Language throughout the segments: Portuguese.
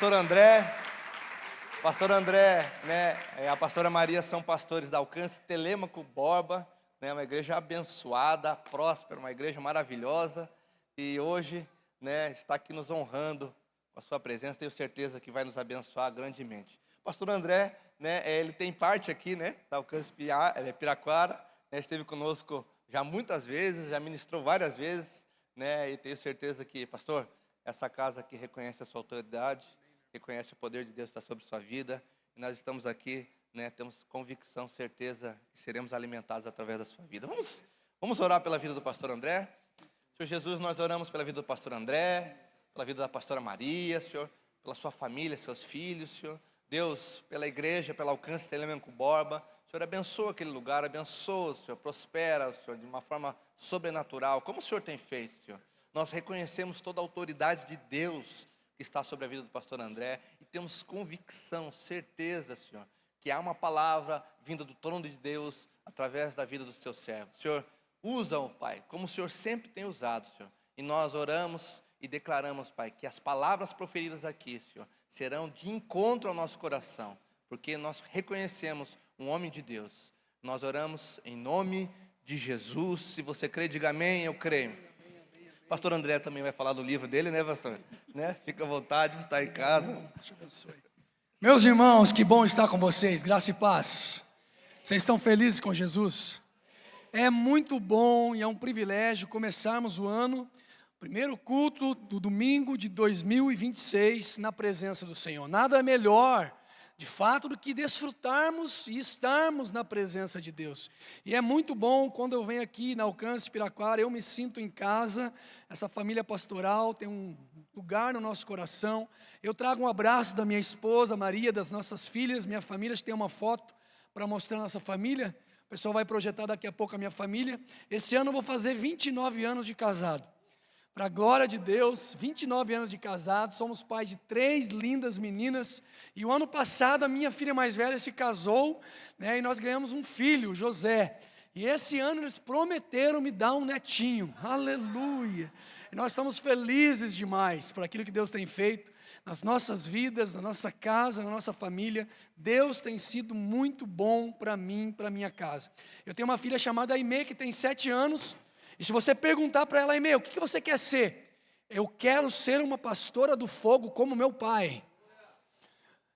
Pastor André, né, a pastora Maria são pastores da Alcance Telêmaco Borba, né, uma igreja abençoada, próspera, uma igreja maravilhosa, e hoje, né, está aqui nos honrando com a sua presença, tenho certeza que vai nos abençoar grandemente. Pastor André, né, ele tem parte aqui, né, da Alcance Piraquara, né, esteve conosco já muitas vezes, já ministrou várias vezes, né, e tenho certeza que, pastor, essa casa aqui reconhece a sua autoridade, reconhece o poder de Deus que está sobre sua vida, e nós estamos aqui, né, temos convicção, certeza que seremos alimentados através da sua vida. Vamos orar pela vida do pastor André. Senhor Jesus, nós oramos pela vida do pastor André, pela vida da pastora Maria, Senhor, pela sua família, seus filhos, Senhor. Deus, pela igreja, pelo Alcance Telêmaco Borba, Senhor, abençoa aquele lugar, abençoa, Senhor, prospera, Senhor, de uma forma sobrenatural, como o Senhor tem feito, Senhor. Nós reconhecemos toda a autoridade de Deus que está sobre a vida do pastor André, e temos convicção, certeza, Senhor, que há uma palavra vinda do trono de Deus, através da vida dos seus servos. Senhor, usa-o, Pai, como o Senhor sempre tem usado, Senhor, e nós oramos e declaramos, Pai, que as palavras proferidas aqui, Senhor, serão de encontro ao nosso coração, porque nós reconhecemos um homem de Deus. Nós oramos em nome de Jesus. Se você crê, diga amém. Eu creio. Pastor André também vai falar do livro dele, né, pastor? Né? Fica à vontade, está em casa. Meus irmãos, que bom estar com vocês, graça e paz. Vocês estão felizes com Jesus? É muito bom e é um privilégio começarmos o ano, primeiro culto do domingo de 2026, na presença do Senhor. Nada melhor, de fato, do que desfrutarmos e estarmos na presença de Deus. E é muito bom quando eu venho aqui na Alcance Piraquara, eu me sinto em casa, essa família pastoral tem um lugar no nosso coração. Eu trago um abraço da minha esposa Maria, das nossas filhas, minha família, tem uma foto para mostrar a nossa família. O pessoal vai projetar daqui a pouco a minha família. Esse ano eu vou fazer 29 anos de casado. Para a glória de Deus, 29 anos de casado, somos pais de 3 lindas meninas, e o ano passado a minha filha mais velha se casou, né, e nós ganhamos um filho, José, e esse ano eles prometeram me dar um netinho, aleluia, e nós estamos felizes demais por aquilo que Deus tem feito nas nossas vidas, na nossa casa, na nossa família. Deus tem sido muito bom para mim, para minha casa. Eu tenho uma filha chamada Aimee, que tem 7 anos, e se você perguntar para ela, Aimee, o que você quer ser? Eu quero ser uma pastora do fogo como meu pai.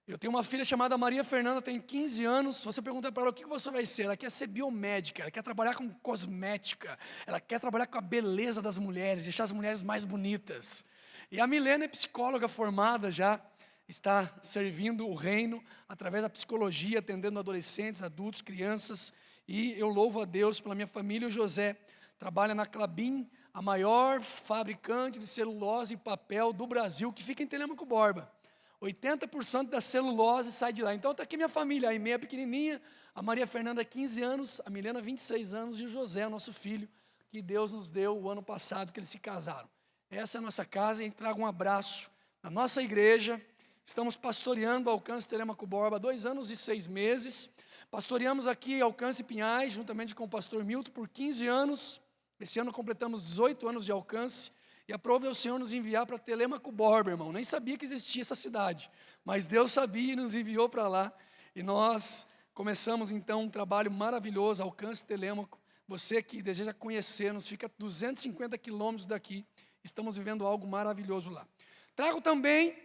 Eu tenho uma filha chamada Maria Fernanda, tem 15 anos. Se você perguntar para ela o que você vai ser, ela quer ser biomédica, ela quer trabalhar com cosmética, ela quer trabalhar com a beleza das mulheres, deixar as mulheres mais bonitas. E a Milena é psicóloga formada já, está servindo o reino através da psicologia, atendendo adolescentes, adultos, crianças. E eu louvo a Deus pela minha família. O José trabalha na Klabin, a maior fabricante de celulose e papel do Brasil, que fica em Telêmaco Borba. 80% da celulose sai de lá. Então está aqui minha família, a Aimee é pequenininha, a Maria Fernanda 15 anos, a Milena 26 anos e o José, o nosso filho, que Deus nos deu o ano passado que eles se casaram. Essa é a nossa casa e trago um abraço da nossa igreja. Estamos pastoreando o Alcance Telêmaco Borba há 2 anos e 6 meses. Pastoreamos aqui Alcance Pinhais, juntamente com o pastor Milton, por 15 anos. Esse ano completamos 18 anos de alcance, e aprove o Senhor nos enviar para Telêmaco Borba, irmão. Nem sabia que existia essa cidade, mas Deus sabia e nos enviou para lá. E nós começamos então um trabalho maravilhoso, Alcance Telêmaco. Você que deseja conhecer-nos, fica a 250 quilômetros daqui. Estamos vivendo algo maravilhoso lá. Trago também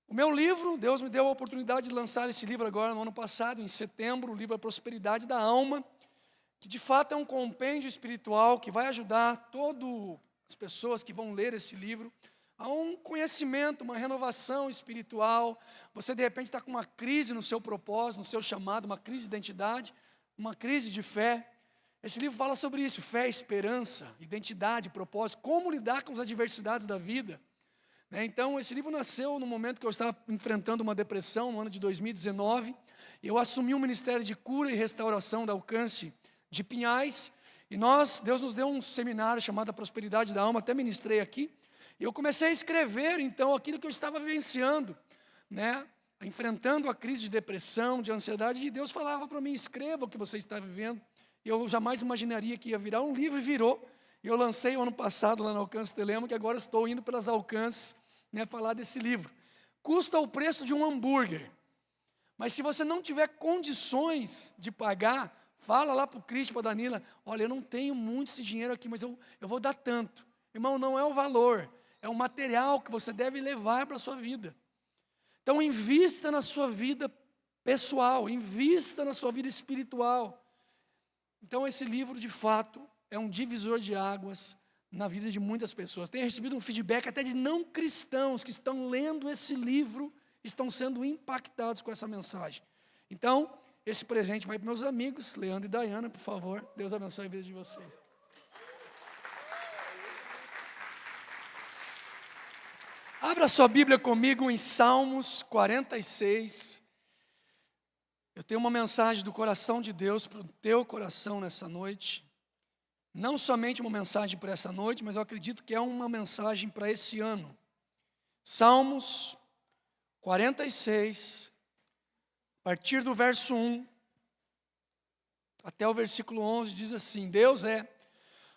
o meu livro. Deus me deu a oportunidade de lançar esse livro agora no ano passado, em setembro, o livro A Prosperidade da Alma, que de fato é um compêndio espiritual que vai ajudar todas as pessoas que vão ler esse livro a um conhecimento, uma renovação espiritual. Você de repente está com uma crise no seu propósito, no seu chamado, uma crise de identidade, uma crise de fé. Esse livro fala sobre isso: fé, esperança, identidade, propósito, como lidar com as adversidades da vida. Então esse livro nasceu no momento que eu estava enfrentando uma depressão, no ano de 2019. Eu assumi o ministério de cura e restauração da Alcance de Pinhais, e Deus nos deu um seminário chamado Prosperidade da Alma, até ministrei aqui, e eu comecei a escrever então aquilo que eu estava vivenciando, né, enfrentando a crise de depressão, de ansiedade, e Deus falava para mim: escreva o que você está vivendo. Eu jamais imaginaria que ia virar um livro, e virou. E eu lancei o ano passado lá no Alcance Telêmaco, que agora estou indo pelas alcances, né, falar desse livro. custa o preço de um hambúrguer. Mas se você não tiver condições de pagar, fala lá para o Cristo, para a Danila, olha, eu não tenho muito esse dinheiro aqui, mas eu vou dar tanto. Irmão, não é o valor, é o material que você deve levar para a sua vida. Então, invista na sua vida pessoal, invista na sua vida espiritual. Então, esse livro, de fato, é um divisor de águas na vida de muitas pessoas. Tenho recebido um feedback até de não cristãos que estão lendo esse livro, estão sendo impactados com essa mensagem. Então, esse presente vai para meus amigos, Leandro e Dayana, por favor. Deus abençoe a vida de vocês. Abra sua Bíblia comigo em Salmos 46. Eu tenho uma mensagem do coração de Deus para o teu coração nessa noite. Não somente uma mensagem para essa noite, mas eu acredito que é uma mensagem para esse ano. Salmos 46, a partir do verso 1 até o versículo 11, diz assim: Deus é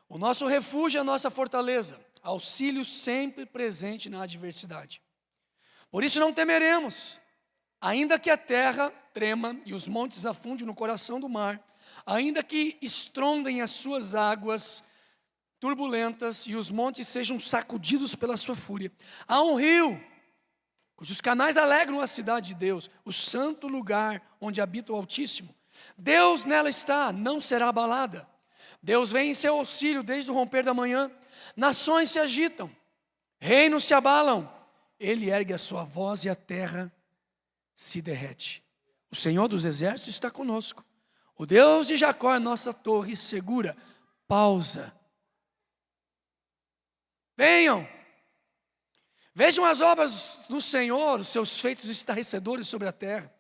o nosso refúgio e a nossa fortaleza, auxílio sempre presente na adversidade. Por isso não temeremos, ainda que a terra trema e os montes afundem no coração do mar, ainda que estrondem as suas águas turbulentas e os montes sejam sacudidos pela sua fúria. Há um rio cujos canais alegram a cidade de Deus, o santo lugar onde habita o Altíssimo. Deus nela está, não será abalada. Deus vem em seu auxílio desde o romper da manhã. Nações se agitam, reinos se abalam. Ele ergue a sua voz e a terra se derrete. O Senhor dos exércitos está conosco. O Deus de Jacó é nossa torre segura. Pausa. Venham. Vejam as obras do Senhor, os seus feitos estarrecedores sobre a terra.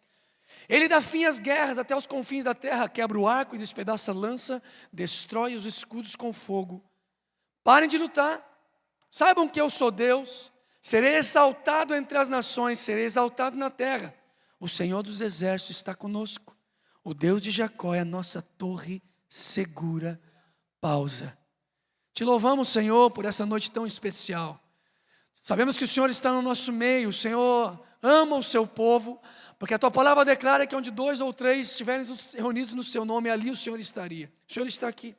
Ele dá fim às guerras até os confins da terra, quebra o arco e despedaça a lança, destrói os escudos com fogo. Parem de lutar, saibam que eu sou Deus, serei exaltado entre as nações, serei exaltado na terra. O Senhor dos exércitos está conosco, o Deus de Jacó é a nossa torre segura. Pausa. Te louvamos, Senhor, por essa noite tão especial. Sabemos que o Senhor está no nosso meio, o Senhor ama o seu povo, porque a tua palavra declara que onde 2 ou 3 estiverem reunidos no seu nome, ali o Senhor estaria. O Senhor está aqui.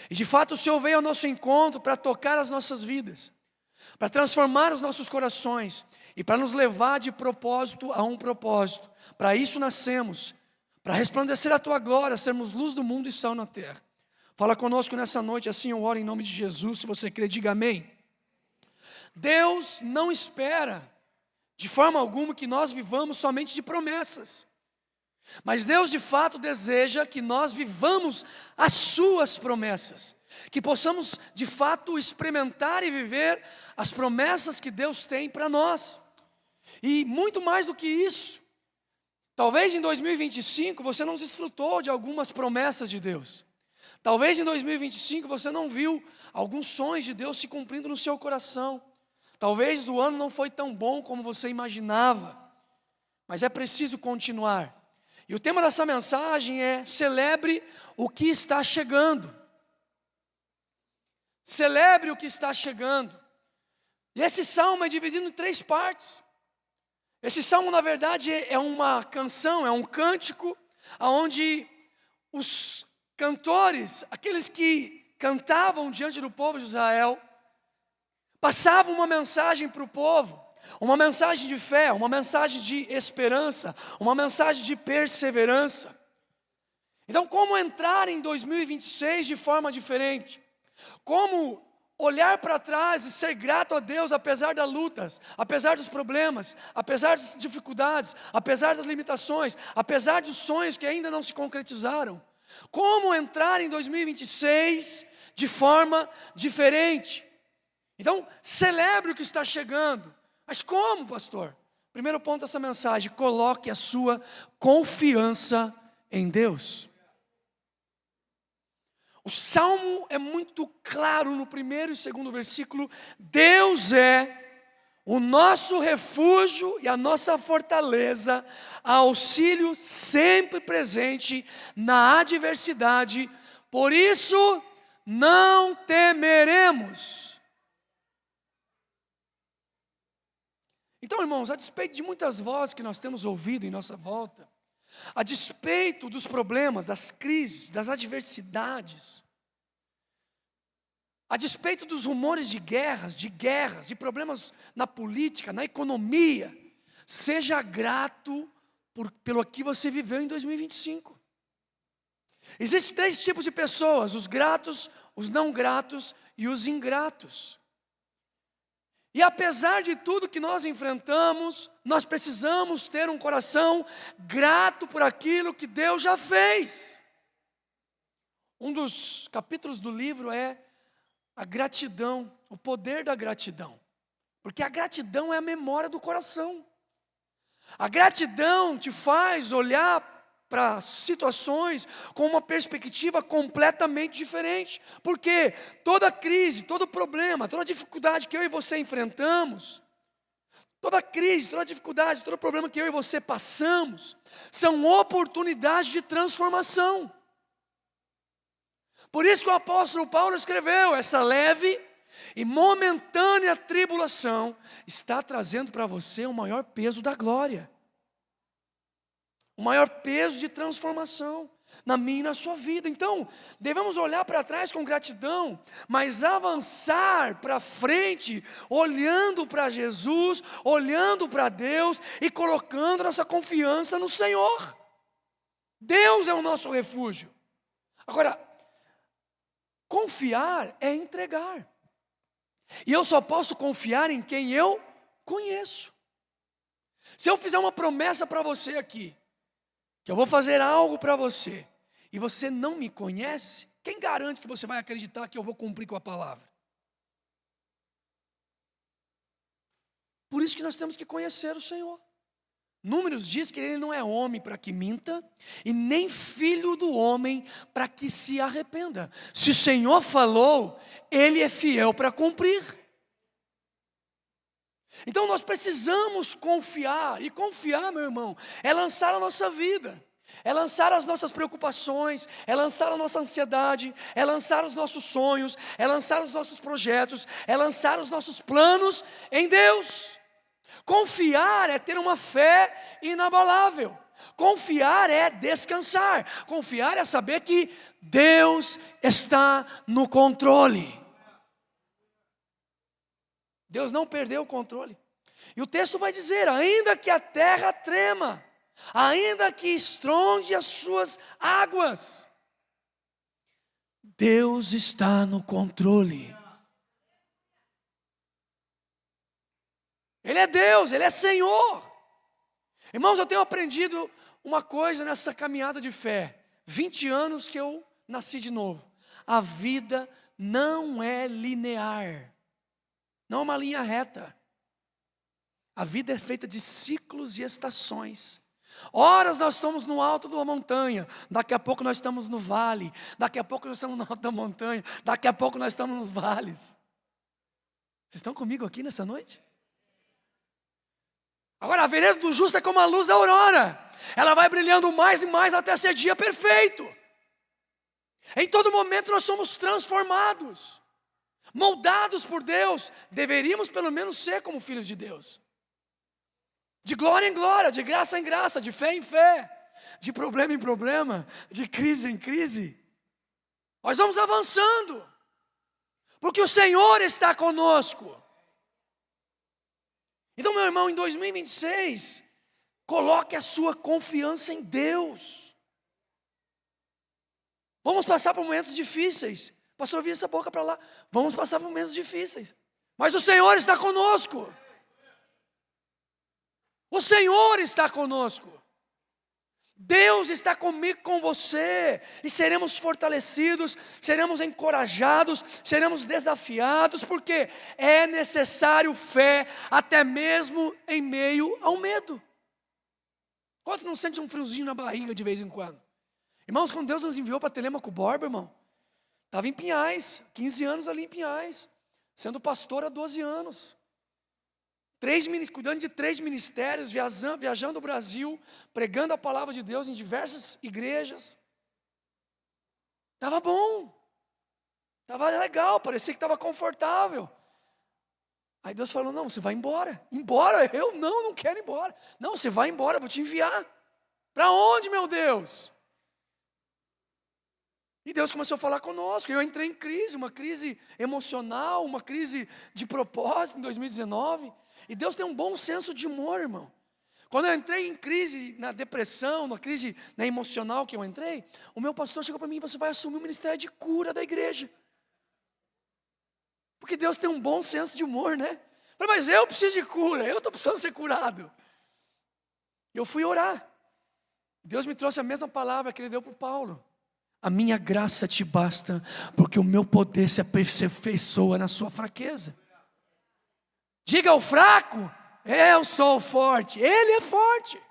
E de fato o Senhor veio ao nosso encontro para tocar as nossas vidas, para transformar os nossos corações e para nos levar de propósito a um propósito. Para isso nascemos, para resplandecer a tua glória, sermos luz do mundo e sal na terra. Fala conosco nessa noite, assim eu oro em nome de Jesus. Se você crê, diga amém. Deus não espera de forma alguma que nós vivamos somente de promessas, mas Deus de fato deseja que nós vivamos as suas promessas, que possamos de fato experimentar e viver as promessas que Deus tem para nós. E muito mais do que isso, talvez em 2025 você não desfrutou de algumas promessas de Deus. Talvez em 2025 você não viu alguns sonhos de Deus se cumprindo no seu coração. Talvez o ano não foi tão bom como você imaginava, mas é preciso continuar. E o tema dessa mensagem é: celebre o que está chegando. Celebre o que está chegando. E esse salmo é dividido em 3 partes. Esse salmo, na verdade, é uma canção, é um cântico, onde os cantores, aqueles que cantavam diante do povo de Israel, passavam uma mensagem para o povo, uma mensagem de fé, uma mensagem de esperança, uma mensagem de perseverança. Então, como entrar em 2026 de forma diferente? Como olhar para trás e ser grato a Deus apesar das lutas, apesar dos problemas, apesar das dificuldades, apesar das limitações, apesar dos sonhos que ainda não se concretizaram? Como entrar em 2026 de forma diferente? Então, celebre o que está chegando. Mas como, pastor? Primeiro ponto dessa mensagem: coloque a sua confiança em Deus. O salmo é muito claro no primeiro e segundo versículo. Deus é o nosso refúgio e a nossa fortaleza, auxílio sempre presente na adversidade. Por isso, não temeremos. Então, irmãos, a despeito de muitas vozes que nós temos ouvido em nossa volta, a despeito dos problemas, das crises, das adversidades, a despeito dos rumores de guerras, de problemas na política, na economia, seja grato pelo que você viveu em 2025. Existem 3 tipos de pessoas: os gratos, os não gratos e os ingratos. E apesar de tudo que nós enfrentamos, nós precisamos ter um coração grato por aquilo que Deus já fez. Um dos capítulos do livro é a gratidão, o poder da gratidão. Porque a gratidão é a memória do coração. A gratidão te faz olhar para situações com uma perspectiva completamente diferente. Porque toda crise, todo problema, toda dificuldade que eu e você enfrentamos, toda crise, toda dificuldade, todo problema que eu e você passamos, são oportunidades de transformação. Por isso que o apóstolo Paulo escreveu: essa leve e momentânea tribulação está trazendo para você o maior peso da glória, o maior peso de transformação na minha e na sua vida. Então, devemos olhar para trás com gratidão, mas avançar para frente, olhando para Jesus, olhando para Deus e colocando nossa confiança no Senhor. Deus é o nosso refúgio. Agora, confiar é entregar. E eu só posso confiar em quem eu conheço. Se eu fizer uma promessa para você aqui, que eu vou fazer algo para você, e você não me conhece, quem garante que você vai acreditar que eu vou cumprir com a palavra? Por isso que nós temos que conhecer o Senhor. Números diz que Ele não é homem para que minta, e nem filho do homem para que se arrependa. Se o Senhor falou, Ele é fiel para cumprir. Então nós precisamos confiar, e confiar, meu irmão, é lançar a nossa vida, é lançar as nossas preocupações, é lançar a nossa ansiedade, é lançar os nossos sonhos, é lançar os nossos projetos, é lançar os nossos planos em Deus. Confiar é ter uma fé inabalável. Confiar é descansar. Confiar é saber que Deus está no controle. Deus não perdeu o controle. E o texto vai dizer: ainda que a terra trema, ainda que estronde as suas águas, Deus está no controle. Ele é Deus, Ele é Senhor. Irmãos, eu tenho aprendido uma coisa nessa caminhada de fé. 20 anos que eu nasci de novo. A vida não é linear. Não é uma linha reta. A vida é feita de ciclos e estações. Horas nós estamos no alto de uma montanha, daqui a pouco nós estamos no vale, daqui a pouco nós estamos no alto da montanha, daqui a pouco nós estamos nos vales. Vocês estão comigo aqui nessa noite? Agora, a vereda do justo é como a luz da aurora. Ela vai brilhando mais e mais até ser dia perfeito. Em todo momento nós somos transformados, moldados por Deus. Deveríamos pelo menos ser como filhos de Deus. De glória em glória, de graça em graça, de fé em fé, de problema em problema, de crise em crise. Nós vamos avançando, porque o Senhor está conosco. Então, meu irmão, em 2026, coloque a sua confiança em Deus. Vamos passar por momentos difíceis. Pastor, vira essa boca para lá. Vamos passar por momentos difíceis. Mas o Senhor está conosco. O Senhor está conosco. Deus está comigo, com você, e seremos fortalecidos, seremos encorajados, seremos desafiados, porque é necessário fé, até mesmo em meio ao medo. Quanto não sente um friozinho na barriga de vez em quando? Irmãos, quando Deus nos enviou para Telêmaco Borba, irmão, estava em Pinhais, 15 anos ali em Pinhais, sendo pastor há 12 anos. Cuidando de 3 ministérios, viajando o Brasil, pregando a palavra de Deus em diversas igrejas. Estava bom, estava legal, parecia que estava confortável. Aí Deus falou, não, você vai embora. Embora? Eu não quero ir embora. Não, você vai embora, vou te enviar. Para onde, meu Deus? E Deus começou a falar conosco. Eu entrei em crise, uma crise emocional, uma crise de propósito em 2019. E Deus tem um bom senso de humor, irmão. Quando eu entrei em crise, na depressão, na crise emocional que eu entrei, o meu pastor chegou para mim, você vai assumir o ministério de cura da igreja. Porque Deus tem um bom senso de humor, né? Eu falei, mas eu preciso de cura, eu estou precisando ser curado. Eu fui orar. Deus me trouxe a mesma palavra que Ele deu para o Paulo. A minha graça te basta, porque o meu poder se aperfeiçoa na sua fraqueza. Diga ao fraco, eu sou forte, Ele é forte.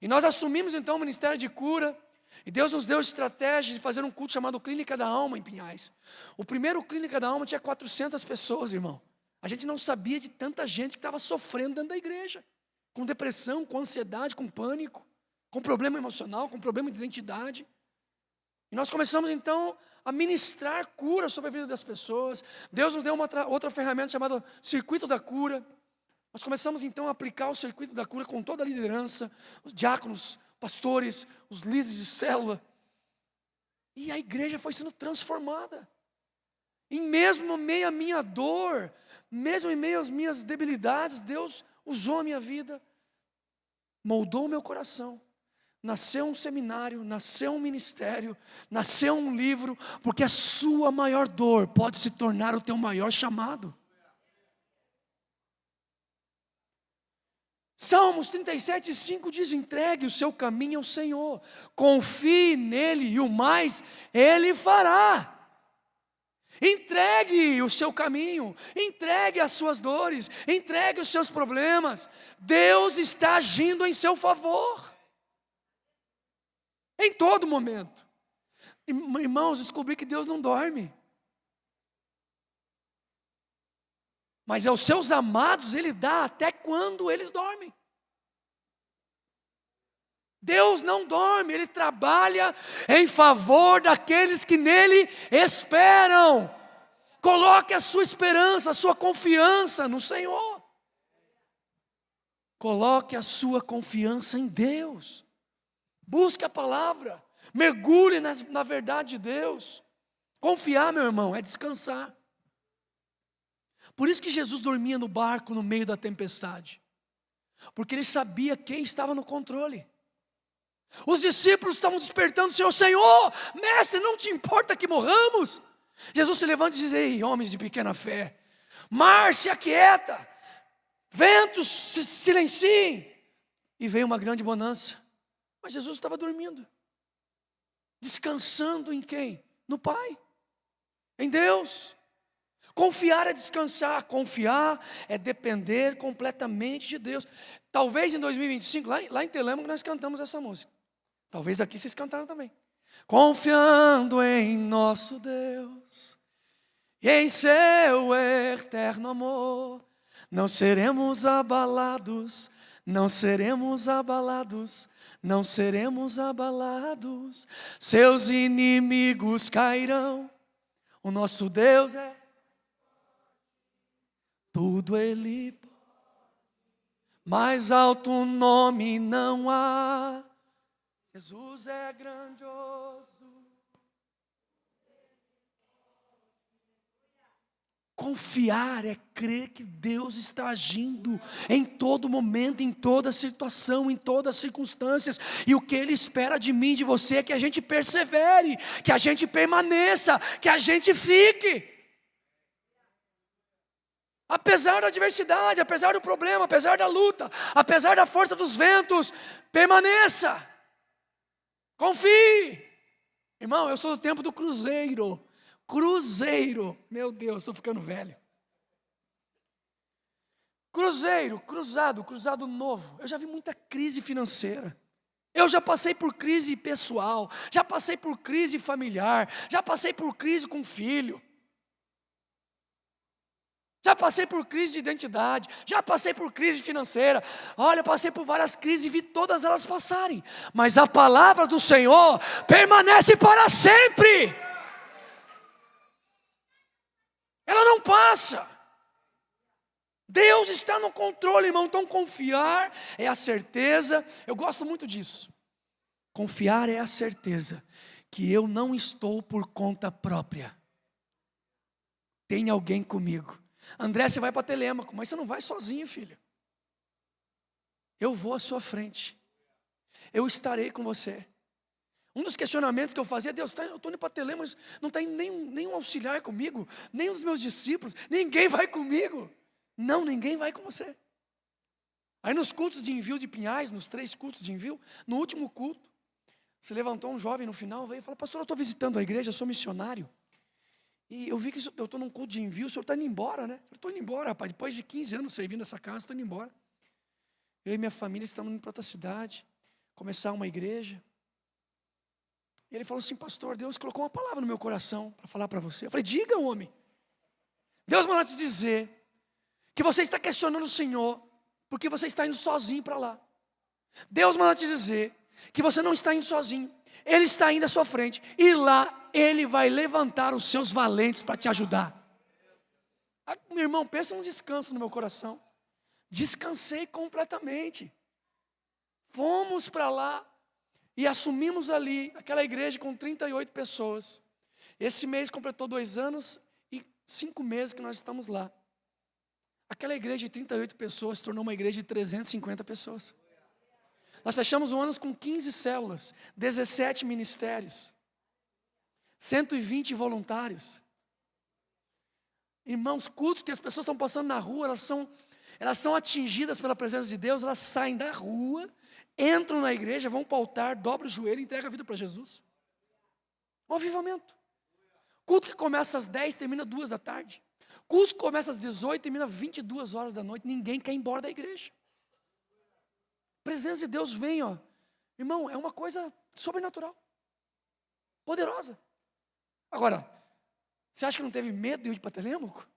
E nós assumimos então o ministério de cura. E Deus nos deu estratégia de fazer um culto chamado Clínica da Alma em Pinhais. O primeiro Clínica da Alma tinha 400 pessoas, irmão. A gente não sabia de tanta gente que estava sofrendo dentro da igreja. Com depressão, com ansiedade, com pânico, com problema emocional, com problema de identidade. E nós começamos então a ministrar cura sobre a vida das pessoas. Deus nos deu uma outra ferramenta chamada Circuito da Cura. Nós começamos então a aplicar o Circuito da Cura com toda a liderança, os diáconos, pastores, os líderes de célula. E a igreja foi sendo transformada. E mesmo no meio à minha dor, mesmo em meio às minhas debilidades, Deus usou a minha vida, moldou o meu coração. Nasceu um seminário, nasceu um ministério, nasceu um livro, porque a sua maior dor pode se tornar o teu maior chamado. Salmos 37:5 diz, entregue o seu caminho ao Senhor, confie nele e o mais Ele fará. Entregue o seu caminho, entregue as suas dores, entregue os seus problemas. Deus está agindo em seu favor. Em todo momento. Irmãos, descobri que Deus não dorme. Mas aos seus amados Ele dá até quando eles dormem. Deus não dorme, Ele trabalha em favor daqueles que nele esperam. Coloque a sua esperança, a sua confiança no Senhor. Coloque a sua confiança em Deus. Busque a palavra, mergulhe na verdade de Deus. Confiar, meu irmão, é descansar. Por isso que Jesus dormia no barco no meio da tempestade. Porque Ele sabia quem estava no controle. Os discípulos estavam despertando o Senhor. Senhor, mestre, não te importa que morramos? Jesus se levanta e diz, ei, homens de pequena fé, mar se aquieta, ventos se silenciem. E veio uma grande bonança. Mas Jesus estava dormindo. Descansando em quem? No Pai. Em Deus. Confiar é descansar, confiar é depender completamente de Deus. Talvez em 2025, lá em Telêmaco nós cantamos essa música. Talvez aqui vocês cantaram também. Confiando em nosso Deus e em seu eterno amor, não seremos abalados, não seremos abalados, não seremos abalados. Seus inimigos cairão, o nosso Deus é tudo Ele pode, mais alto nome não há. Jesus é grandioso. Confiar é crer que Deus está agindo em todo momento, em toda situação, em todas as circunstâncias. E o que Ele espera de mim e de você é que a gente persevere, que a gente permaneça, que a gente fique. Apesar da adversidade, apesar do problema, apesar da luta, apesar da força dos ventos, permaneça. Confie. Irmão, eu sou do tempo do cruzeiro. Cruzeiro. Meu Deus, estou ficando velho. Cruzeiro, cruzado novo. Eu já vi muita crise financeira. Eu já passei por crise pessoal, já passei por crise familiar, já passei por crise com filho. Já passei por crise de identidade, já passei por crise financeira. Olha, eu passei por várias crises e vi todas elas passarem. Mas a palavra do Senhor permanece para sempre. Ela não passa. Deus está no controle, irmão. Então confiar é a certeza. Eu gosto muito disso. Confiar é a certeza que eu não estou por conta própria. Tem alguém comigo. André, você vai para Telêmaco, mas você não vai sozinho, filho. Eu vou à sua frente. Eu estarei com você. Um dos questionamentos que eu fazia, Deus, eu estou indo para Telêmaco, mas não tem nenhum auxiliar comigo, nem os meus discípulos, ninguém vai comigo. Não, ninguém vai com você. Aí nos cultos de envio de Pinhais, nos 3 cultos de envio, no último culto, se levantou um jovem no final, veio e falou, pastor, eu estou visitando a igreja, eu sou missionário. E eu vi que eu estou num culto de envio, o senhor está indo embora, né? Eu estou indo embora, rapaz, depois de 15 anos servindo nessa casa, estou indo embora. Eu e minha família estamos indo para outra cidade, começar uma igreja. E ele falou assim, pastor, Deus colocou uma palavra no meu coração para falar para você. Eu falei, diga, homem. Deus mandou te dizer que você está questionando o Senhor, porque você está indo sozinho para lá. Deus mandou te dizer que você não está indo sozinho, Ele está indo à sua frente, e lá Ele vai levantar os seus valentes para te ajudar. Meu irmão, pensa num descanso no meu coração. Descansei completamente. Fomos para lá e assumimos ali aquela igreja com 38 pessoas. Esse mês completou 2 anos e 5 meses que nós estamos lá. Aquela igreja de 38 pessoas se tornou uma igreja de 350 pessoas. Nós fechamos o ano com 15 células, 17 ministérios, 120 voluntários. Irmãos, cultos que as pessoas estão passando na rua, elas são atingidas pela presença de Deus, elas saem da rua, entram na igreja, vão para o altar, dobram o joelho e entregam a vida para Jesus. Um avivamento. Culto que começa às 10, termina 2 da tarde. Culto que começa às 18, termina 22 horas da noite. Ninguém quer ir embora da igreja. A presença de Deus vem, ó. Irmão, é uma coisa sobrenatural. Poderosa. Agora, você acha que não teve medo de eu ir para Telêmaco?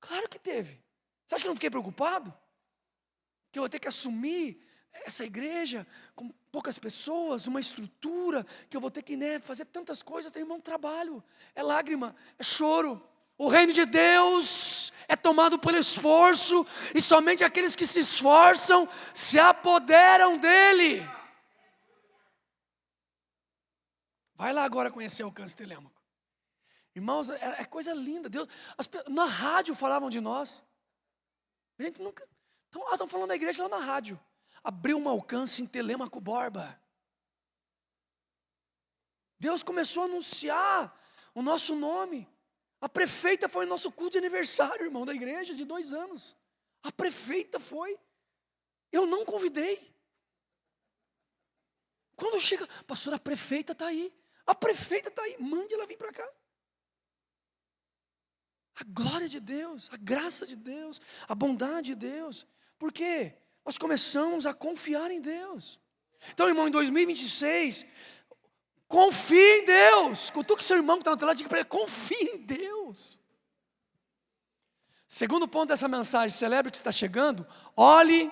Claro que teve. Você acha que eu não fiquei preocupado? Que eu vou ter que assumir essa igreja com poucas pessoas, uma estrutura, que eu vou ter que fazer tantas coisas, tem irmão, trabalho, é lágrima, é choro. O reino de Deus é tomado pelo esforço, e somente aqueles que se esforçam se apoderam dele. Vai lá agora conhecer o Alcance Telêmaco. Irmãos, é coisa linda. Deus, na rádio falavam de nós. A gente nunca. Então, estão falando da igreja lá na rádio. Abriu um alcance em Telêmaco Borba. Deus começou a anunciar o nosso nome. A prefeita foi no nosso culto de aniversário, irmão, da igreja, de 2 anos. A prefeita foi. Eu não convidei. Quando chega, pastor, a prefeita está aí. A prefeita está aí, mande ela vir para cá. A glória de Deus, a graça de Deus, a bondade de Deus. Por quê? Nós começamos a confiar em Deus. Então, irmão, em 2026, confie em Deus. Cutuque seu irmão que está no teu lado, diga para ele, confie em Deus. Segundo ponto dessa mensagem, celebre o que está chegando, olhe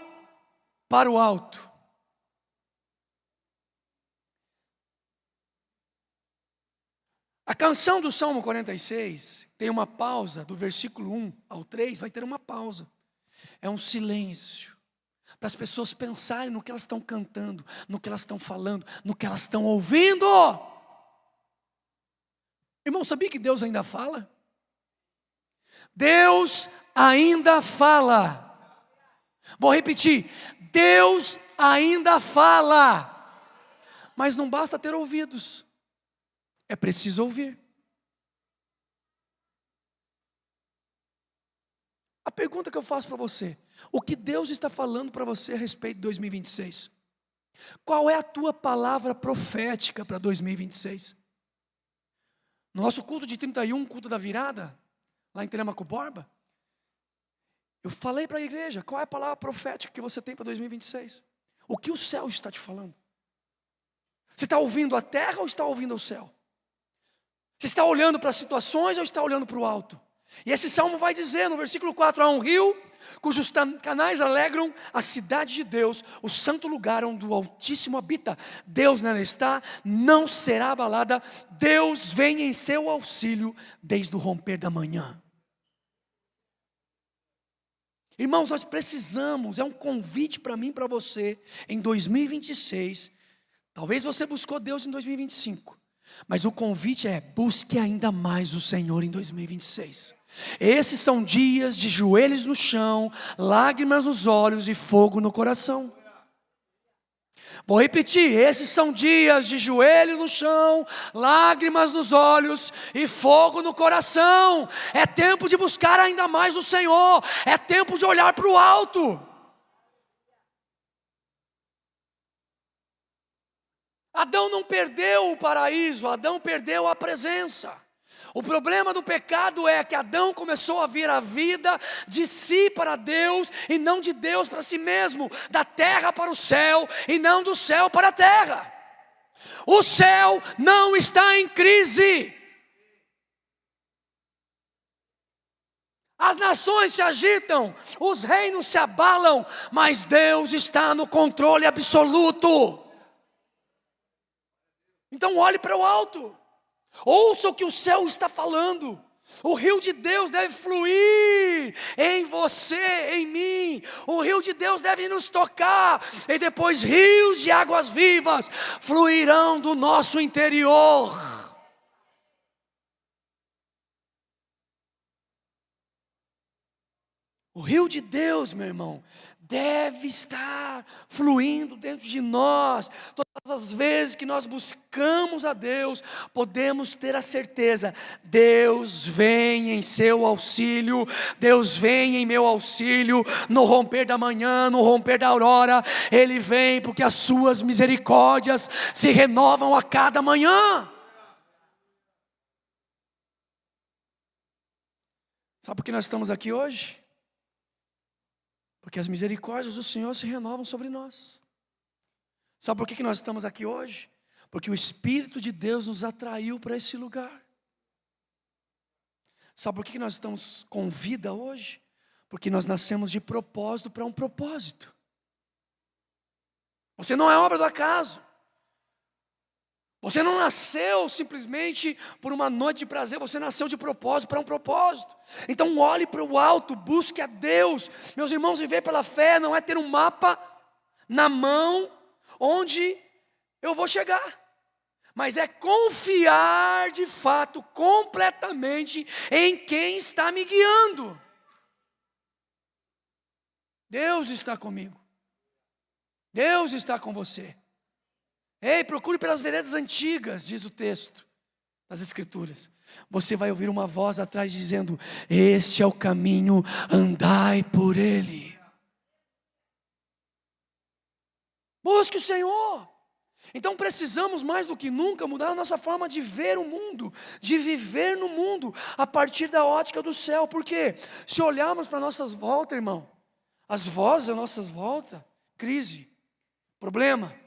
para o alto. A canção do Salmo 46 tem uma pausa, do versículo 1 ao 3, vai ter uma pausa. É um silêncio, para as pessoas pensarem no que elas estão cantando, no que elas estão falando, no que elas estão ouvindo. Irmão, sabia que Deus ainda fala? Deus ainda fala. Vou repetir, Deus ainda fala. Mas não basta ter ouvidos. É preciso ouvir. A pergunta que eu faço para você: o que Deus está falando para você a respeito de 2026? Qual é a tua palavra profética para 2026? No nosso culto de 31, culto da virada, lá em Telêmaco Borba, eu falei para a igreja, qual é a palavra profética que você tem para 2026? O que o céu está te falando? Você está ouvindo a terra ou está ouvindo o céu? Você está olhando para as situações ou está olhando para o alto? E esse salmo vai dizer no versículo 4, há um rio cujos canais alegram a cidade de Deus, o santo lugar onde o Altíssimo habita. Deus nela está, não será abalada. Deus vem em seu auxílio desde o romper da manhã. Irmãos, nós precisamos, é um convite para mim e para você, em 2026, talvez você buscou Deus em 2025, mas o convite é, busque ainda mais o Senhor em 2026. Esses são dias de joelhos no chão, lágrimas nos olhos e fogo no coração. Vou repetir, esses são dias de joelhos no chão, lágrimas nos olhos e fogo no coração. É tempo de buscar ainda mais o Senhor, é tempo de olhar para o alto. Adão não perdeu o paraíso, Adão perdeu a presença. O problema do pecado é que Adão começou a ver a vida de si para Deus e não de Deus para si mesmo, da terra para o céu e não do céu para a terra. O céu não está em crise. As nações se agitam, os reinos se abalam, mas Deus está no controle absoluto. Então olhe para o alto. Ouça o que o céu está falando. O rio de Deus deve fluir em você, em mim. O rio de Deus deve nos tocar. E depois rios de águas vivas fluirão do nosso interior. O rio de Deus, meu irmão, deve estar fluindo dentro de nós. Todas as vezes que nós buscamos a Deus, podemos ter a certeza, Deus vem em seu auxílio, Deus vem em meu auxílio, no romper da manhã, no romper da aurora, Ele vem porque as suas misericórdias se renovam a cada manhã. Sabe por que nós estamos aqui hoje? Porque as misericórdias do Senhor se renovam sobre nós. Sabe por que nós estamos aqui hoje? Porque o Espírito de Deus nos atraiu para esse lugar. Sabe por que nós estamos com vida hoje? Porque nós nascemos de propósito para um propósito. Você não é obra do acaso. Você não nasceu simplesmente por uma noite de prazer, você nasceu de propósito para um propósito. Então olhe para o alto, busque a Deus. Meus irmãos, viver pela fé não é ter um mapa na mão onde eu vou chegar, mas é confiar de fato, completamente em quem está me guiando. Deus está comigo, Deus está com você. Ei, procure pelas veredas antigas, diz o texto das Escrituras. Você vai ouvir uma voz atrás dizendo, este é o caminho, andai por ele. Busque o Senhor. Então precisamos mais do que nunca mudar a nossa forma de ver o mundo, de viver no mundo, a partir da ótica do céu. Por quê? Se olharmos para nossas voltas, irmão, as vozes à nossa volta, crise, problema,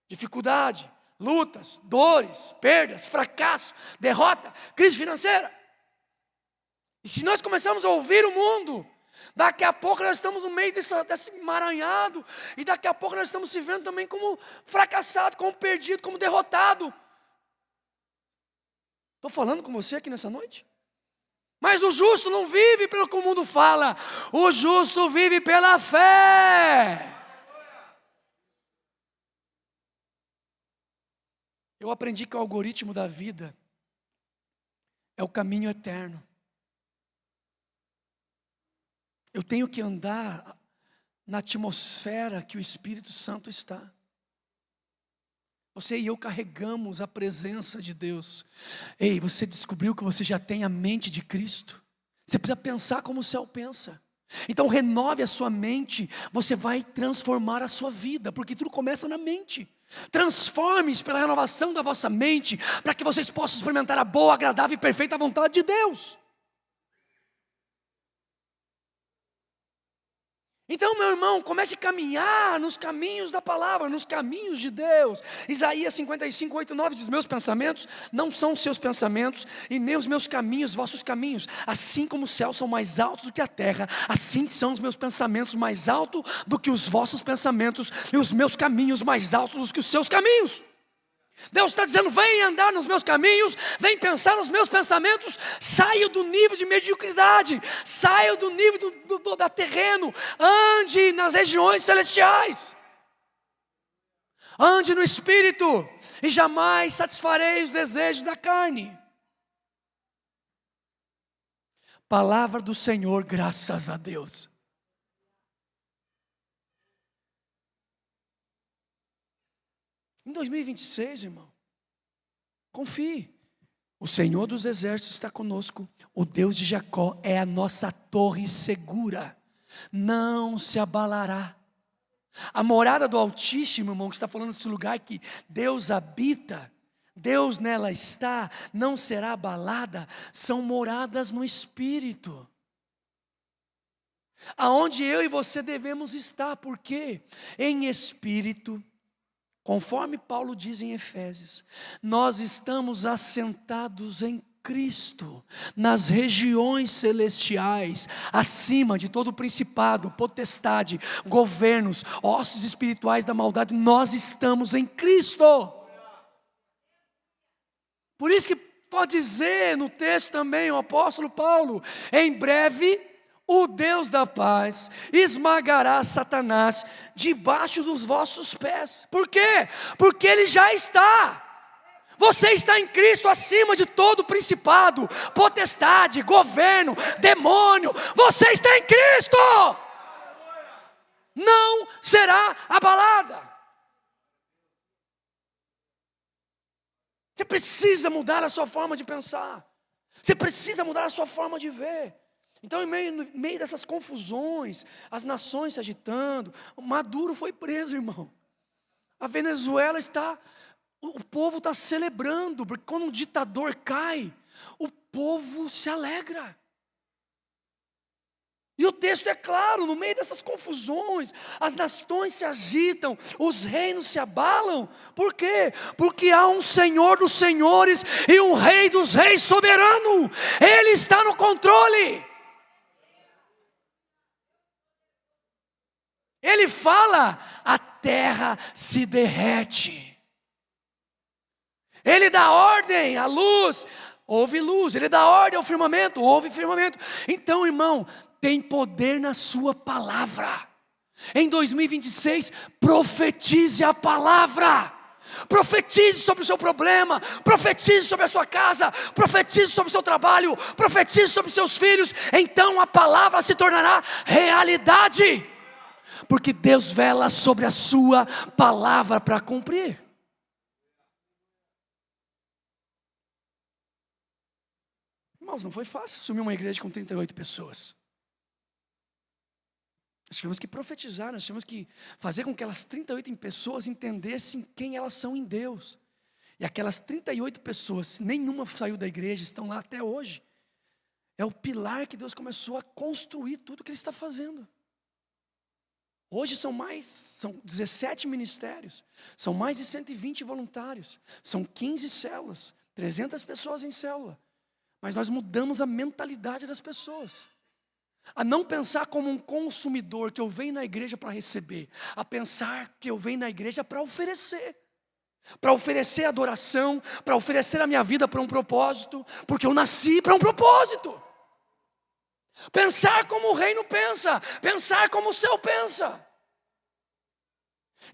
dificuldade, lutas, dores, perdas, fracasso, derrota, crise financeira. E se nós começarmos a ouvir o mundo, daqui a pouco nós estamos no meio desse emaranhado, e daqui a pouco nós estamos se vendo também como fracassado, como perdido, como derrotado. Estou falando com você aqui nessa noite? Mas o justo não vive pelo que o mundo fala, o justo vive pela fé. Eu aprendi que o algoritmo da vida é o caminho eterno. Eu tenho que andar na atmosfera que o Espírito Santo está. Você e eu carregamos a presença de Deus. Ei, você descobriu que você já tem a mente de Cristo? Você precisa pensar como o céu pensa. Então renove a sua mente, você vai transformar a sua vida, porque tudo começa na mente. Transforme-se pela renovação da vossa mente, para que vocês possam experimentar a boa, agradável e perfeita vontade de Deus. Então, meu irmão, comece a caminhar nos caminhos da palavra, nos caminhos de Deus. Isaías 55, 8, 9 diz, meus pensamentos não são os seus pensamentos, e nem os meus caminhos, vossos caminhos. Assim como os céus são mais altos do que a terra, assim são os meus pensamentos mais altos do que os vossos pensamentos, e os meus caminhos mais altos do que os seus caminhos. Deus está dizendo: vem andar nos meus caminhos, vem pensar nos meus pensamentos. Saia do nível de mediocridade, saia do nível da terreno, ande nas regiões celestiais, ande no Espírito, e jamais satisfarei os desejos da carne. Palavra do Senhor, graças a Deus. Em 2026, irmão, confie. O Senhor dos exércitos está conosco. O Deus de Jacó é a nossa torre segura. Não se abalará. A morada do Altíssimo, irmão, que está falando desse lugar que Deus habita, Deus nela está, não será abalada. São moradas no Espírito, aonde eu e você devemos estar. Por quê? Em espírito. Conforme Paulo diz em Efésios, nós estamos assentados em Cristo, nas regiões celestiais, acima de todo principado, potestade, governos, hostes espirituais da maldade. Nós estamos em Cristo. Por isso que pode dizer no texto também o apóstolo Paulo: em breve o Deus da paz esmagará Satanás debaixo dos vossos pés. Por quê? Porque ele já está. Você está em Cristo, acima de todo principado, potestade, governo, demônio. Você está em Cristo. Não será abalada. Você precisa mudar a sua forma de pensar. Você precisa mudar a sua forma de ver. Então, no meio dessas confusões, as nações se agitando, Maduro foi preso, irmão. A Venezuela o povo está celebrando, porque quando um ditador cai, o povo se alegra. E o texto é claro: no meio dessas confusões, as nações se agitam, os reinos se abalam. Por quê? Porque há um Senhor dos senhores e um Rei dos reis soberano. Ele está no controle. Ele fala, a terra se derrete. Ele dá ordem à luz, houve luz. Ele dá ordem ao firmamento, houve firmamento. Então, irmão, tem poder na sua palavra. Em 2026, profetize a palavra. Profetize sobre o seu problema, profetize sobre a sua casa, profetize sobre o seu trabalho, profetize sobre os seus filhos. Então a palavra se tornará realidade. Porque Deus vela sobre a sua palavra para cumprir. Irmãos, não foi fácil assumir uma igreja com 38 pessoas. Nós tivemos que profetizar, nós tivemos que fazer com que aquelas 38 pessoas entendessem quem elas são em Deus. E aquelas 38 pessoas, nenhuma saiu da igreja, estão lá até hoje. É o pilar que Deus começou a construir tudo que Ele está fazendo. Hoje são 17 ministérios, são mais de 120 voluntários, são 15 células, 300 pessoas em célula. Mas nós mudamos a mentalidade das pessoas, a não pensar como um consumidor que eu venho na igreja para receber, a pensar que eu venho na igreja para oferecer adoração, para oferecer a minha vida para um propósito, porque eu nasci para um propósito. Pensar como o reino pensa, pensar como o céu pensa.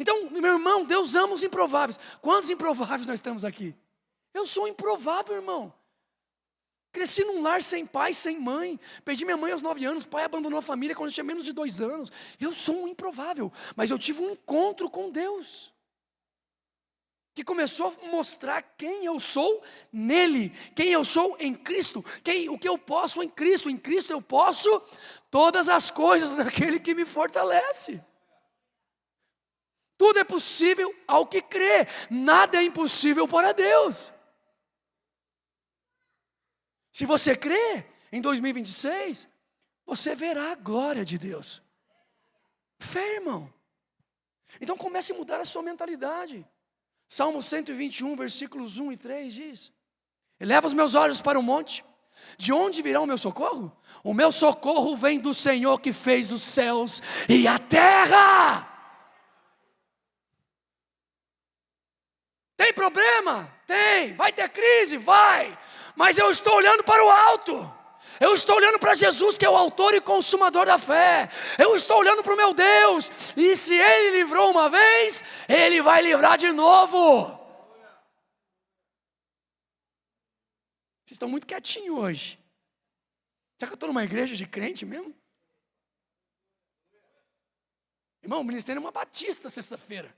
Então, meu irmão, Deus ama os improváveis. Quantos improváveis nós estamos aqui? Eu sou um improvável, irmão. Cresci num lar sem pai, sem mãe. Perdi minha mãe aos 9 anos, pai abandonou a família quando eu tinha menos de 2 anos. Eu sou um improvável, mas eu tive um encontro com Deus, que começou a mostrar quem eu sou nele, quem eu sou em Cristo, o que eu posso em Cristo. Em Cristo eu posso todas as coisas naquele que me fortalece. Tudo é possível ao que crê, nada é impossível para Deus. Se você crê, em 2026, você verá a glória de Deus. Fé, irmão. Então comece a mudar a sua mentalidade. Salmo 121, versículos 1 e 3 diz: eleva os meus olhos para o monte, de onde virá o meu socorro? O meu socorro vem do Senhor que fez os céus e a terra. Tem problema? Tem. Vai ter crise? Vai. Mas eu estou olhando para o alto. Eu estou olhando para Jesus, que é o autor e consumador da fé. Eu estou olhando para o meu Deus. E se Ele livrou uma vez, Ele vai livrar de novo. Vocês estão muito quietinhos hoje. Será que eu estou numa igreja de crente mesmo? Irmão, o ministério é uma batista sexta-feira.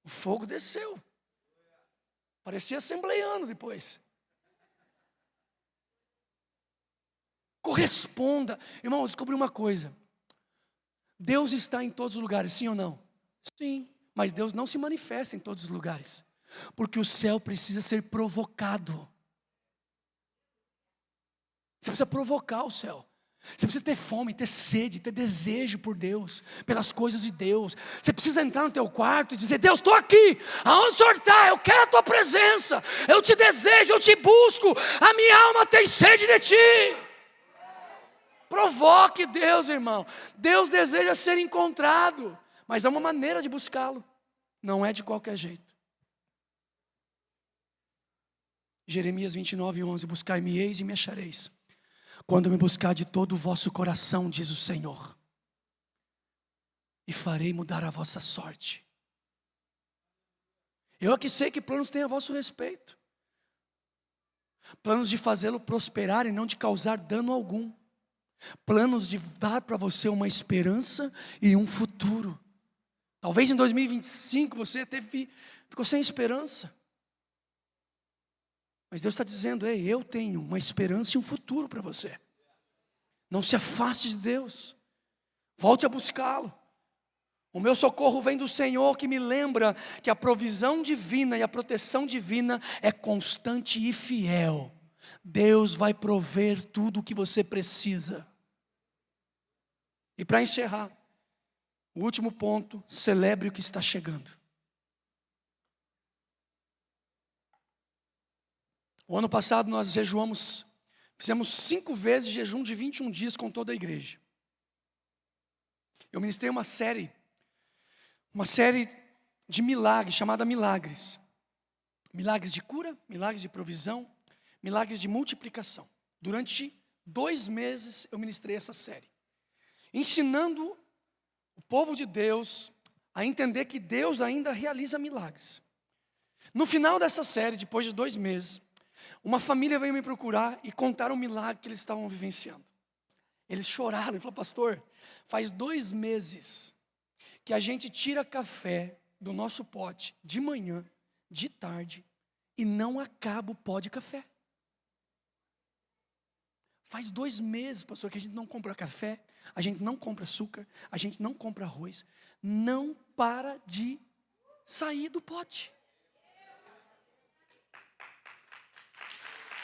O fogo desceu. Parecia assembleiano depois. Corresponda. Irmão, eu descobri uma coisa. Deus está em todos os lugares, sim ou não? Sim. Mas Deus não se manifesta em todos os lugares. Porque o céu precisa ser provocado. Você precisa provocar o céu. Você precisa ter fome, ter sede, ter desejo por Deus, pelas coisas de Deus. Você precisa entrar no teu quarto e dizer: Deus, estou aqui, aonde o Senhor está? Eu quero a tua presença, eu te desejo, eu te busco, a minha alma tem sede de ti. Provoque Deus, irmão. Deus deseja ser encontrado, mas há uma maneira de buscá-lo, não é de qualquer jeito. Jeremias 29:11: buscar-me-eis e me achareis, quando me buscar de todo o vosso coração, diz o Senhor, e farei mudar a vossa sorte. Eu aqui sei que planos têm a vosso respeito, planos de fazê-lo prosperar e não de causar dano algum, planos de dar para você uma esperança e um futuro. Talvez em 2025 você ficou sem esperança, mas Deus está dizendo: ei, eu tenho uma esperança e um futuro para você. Não se afaste de Deus, volte a buscá-lo. O meu socorro vem do Senhor, que me lembra que a provisão divina e a proteção divina é constante e fiel. Deus vai prover tudo o que você precisa. E para encerrar, o último ponto: celebre o que está chegando. O ano passado nós jejuamos, fizemos 5 vezes jejum de 21 dias com toda a igreja. Eu ministrei uma série de milagres, chamada Milagres. Milagres de cura, milagres de provisão, milagres de multiplicação. Durante 2 meses eu ministrei essa série, ensinando o povo de Deus a entender que Deus ainda realiza milagres. No final dessa série, depois de 2 meses, uma família veio me procurar e contar o milagre que eles estavam vivenciando. Eles choraram e falaram: pastor, faz 2 meses que a gente tira café do nosso pote de manhã, de tarde, e não acaba o pó de café. Faz 2 meses, pastor, que a gente não compra café, a gente não compra açúcar, a gente não compra arroz, não para de sair do pote.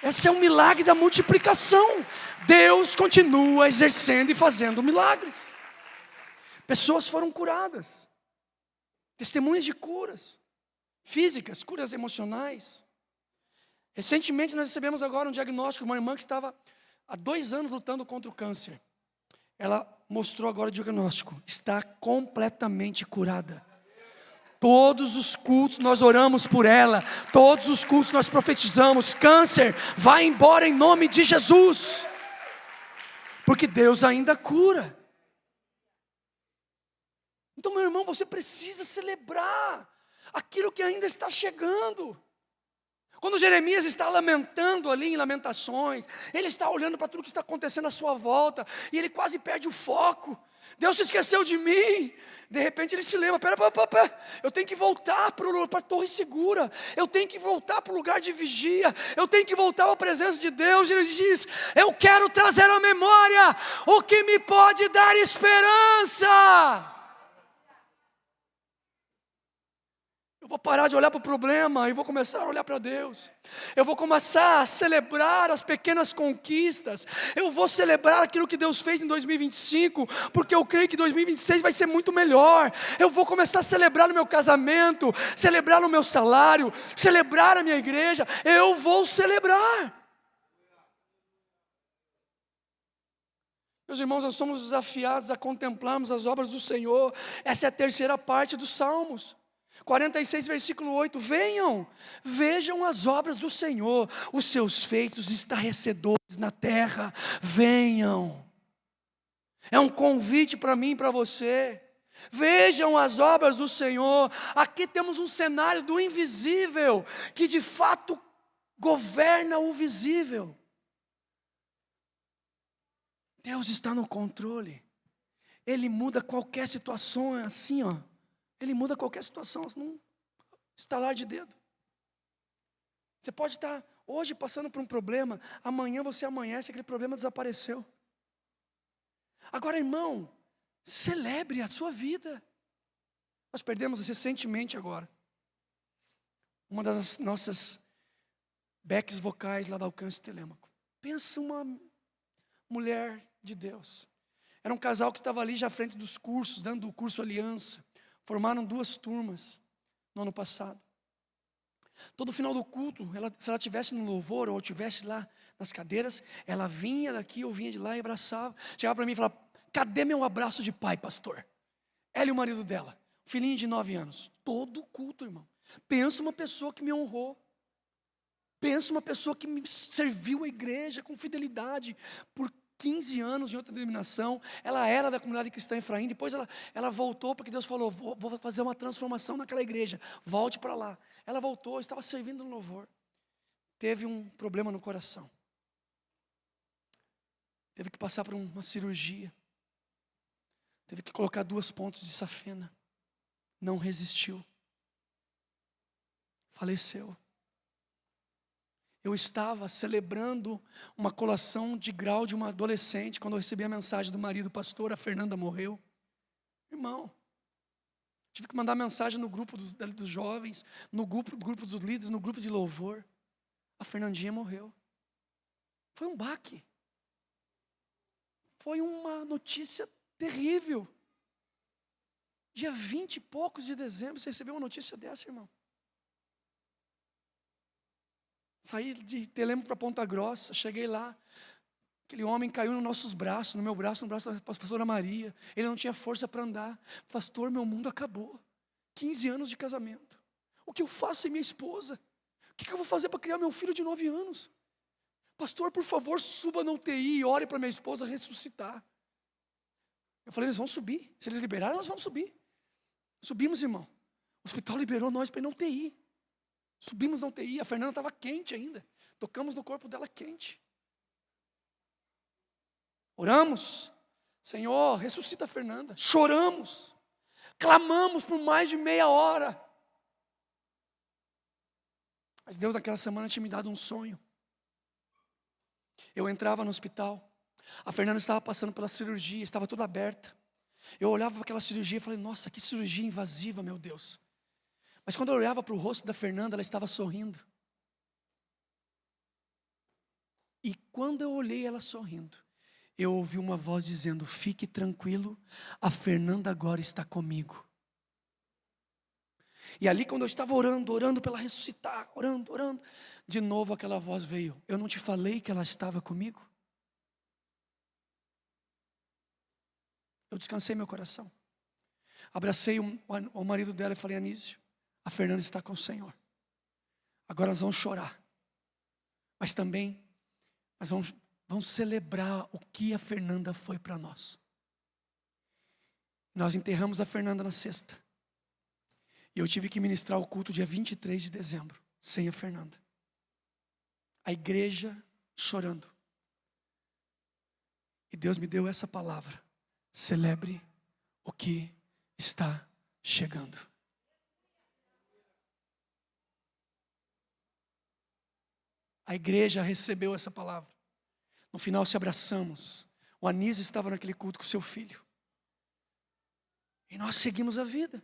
Esse é um milagre da multiplicação. Deus continua exercendo e fazendo milagres. Pessoas foram curadas. Testemunhos de curas físicas, curas emocionais. Recentemente nós recebemos agora um diagnóstico de uma irmã que estava há 2 anos lutando contra o câncer. Ela mostrou agora o diagnóstico: está completamente curada. Todos os cultos nós oramos por ela, todos os cultos nós profetizamos: câncer, vai embora em nome de Jesus, porque Deus ainda cura. Então, meu irmão, você precisa celebrar aquilo que ainda está chegando. Quando Jeremias está lamentando ali em Lamentações, ele está olhando para tudo que está acontecendo à sua volta, e ele quase perde o foco. Deus se esqueceu de mim. De repente ele se lembra: pera, eu tenho que voltar para a torre segura, eu tenho que voltar para o lugar de vigia, eu tenho que voltar para a presença de Deus. E ele diz: eu quero trazer à memória o que me pode dar esperança. Eu vou parar de olhar para o problema e vou começar a olhar para Deus. Eu vou começar a celebrar as pequenas conquistas. Eu vou celebrar aquilo que Deus fez em 2025, porque eu creio que 2026 vai ser muito melhor. Eu vou começar a celebrar no meu casamento, celebrar no meu salário, celebrar a minha igreja. Eu vou celebrar. Meus irmãos, nós somos desafiados a contemplarmos as obras do Senhor. Essa é a 3ª parte dos Salmos. 46, versículo 8, venham, vejam as obras do Senhor, os seus feitos estarrecedores na terra, venham. É um convite para mim e para você. Vejam as obras do Senhor. Aqui temos um cenário do invisível, que de fato governa o visível. Deus está no controle. Ele muda qualquer situação, assim, ó. Ele muda qualquer situação, num estalar de dedo. Você pode estar hoje passando por um problema, amanhã você amanhece, aquele problema desapareceu. Agora, irmão, celebre a sua vida. Nós perdemos recentemente agora uma das nossas backs vocais lá da Alcance Telêmaco. Pensa uma mulher de Deus. Era um casal que estava ali já à frente dos cursos, dando o curso Aliança. Formaram 2 turmas no ano passado. Todo final do culto, se ela estivesse no louvor ou estivesse lá nas cadeiras, ela vinha daqui ou vinha de lá e abraçava. Chegava para mim e falava, cadê meu abraço de pai, pastor? Ela e o marido dela, filhinho de 9 anos. Todo culto, irmão. Pensa uma pessoa que me honrou. Pensa uma pessoa que me serviu a igreja com fidelidade por 15 anos em outra denominação. Ela era da comunidade cristã Efraim. Depois ela voltou porque Deus falou, vou fazer uma transformação naquela igreja, volte para lá. Ela voltou, estava servindo no louvor. Teve um problema no coração. Teve que passar por uma cirurgia. Teve que colocar 2 pontes de safena. Não resistiu. Faleceu. Eu estava celebrando uma colação de grau de uma adolescente, quando eu recebi a mensagem do marido pastor, a Fernanda morreu. Irmão, tive que mandar mensagem no grupo dos jovens, no grupo dos líderes, no grupo de louvor. A Fernandinha morreu. Foi um baque. Foi uma notícia terrível. Dia 20 e poucos de dezembro, você recebeu uma notícia dessa, irmão? Saí de Telêmaco para Ponta Grossa, cheguei lá, aquele homem caiu nos nossos braços, no meu braço, no braço da pastora Maria. Ele não tinha força para andar. Pastor, meu mundo acabou. 15 anos de casamento. O que eu faço sem minha esposa? O que eu vou fazer para criar meu filho de 9 anos? Pastor, por favor, suba na UTI e ore para minha esposa ressuscitar. Eu falei, eles vão subir. Se eles liberarem, nós vamos subir. Subimos, irmão. O hospital liberou nós para ir na UTI. Subimos na UTI, a Fernanda estava quente ainda. Tocamos no corpo dela quente. Oramos. Senhor, ressuscita a Fernanda. Choramos. Clamamos por mais de meia hora. Mas Deus naquela semana tinha me dado um sonho. Eu entrava no hospital. A Fernanda estava passando pela cirurgia, estava toda aberta. Eu olhava para aquela cirurgia e falei, nossa, que cirurgia invasiva, meu Deus. Mas quando eu olhava para o rosto da Fernanda, ela estava sorrindo. E quando eu olhei ela sorrindo, eu ouvi uma voz dizendo, fique tranquilo, a Fernanda agora está comigo. E ali quando eu estava orando para ela ressuscitar, orando, de novo aquela voz veio, eu não te falei que ela estava comigo? Eu descansei meu coração. Abracei o marido dela e falei, Anísio, a Fernanda está com o Senhor. Agora nós vamos chorar. Mas também nós vamos celebrar o que a Fernanda foi para nós. Nós enterramos a Fernanda na sexta. E eu tive que ministrar o culto dia 23 de dezembro, sem a Fernanda. A igreja chorando. E Deus me deu essa palavra. Celebre o que está chegando. A igreja recebeu essa palavra. No final se abraçamos. O Anísio estava naquele culto com seu filho. E nós seguimos a vida.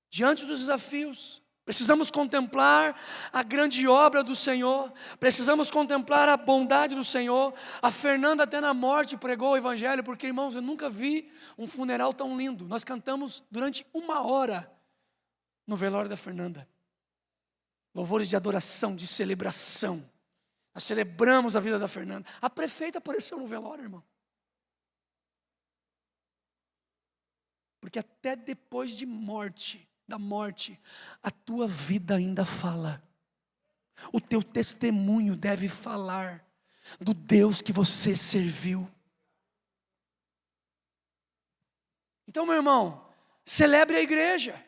Diante dos desafios, precisamos contemplar a grande obra do Senhor. Precisamos contemplar a bondade do Senhor. A Fernanda até na morte pregou o evangelho, porque, irmãos, eu nunca vi um funeral tão lindo. Nós cantamos durante 1 hora no velório da Fernanda. Louvores de adoração, de celebração. Nós celebramos a vida da Fernanda. A prefeita apareceu no velório, irmão. Porque até depois de morte, da morte, a tua vida ainda fala. O teu testemunho deve falar do Deus que você serviu. Então, meu irmão, celebre a igreja.